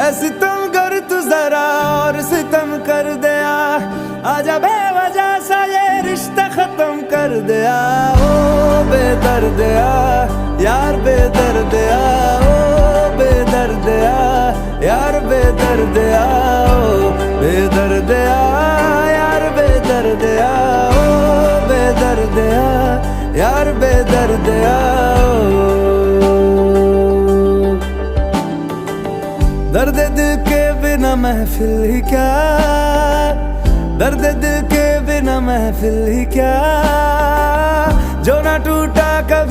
ऐ सितम कर तू जरा और सितम कर दिया, आजा बेवजह सा ये रिश्ता खत्म कर दिया। ओ बेदर्दिया यार बेदर्दिया, ओ बेदर्दिया यार बेदर्दिया, ओ बेदर्दिया यार बेदर्दिया, ओ बेदर्दिया यार बेदर्दिया। दर्द दिल के बिना महफिल ही क्या, दर्द दिल के बिना महफिल ही क्या, जो ना टूटा कभी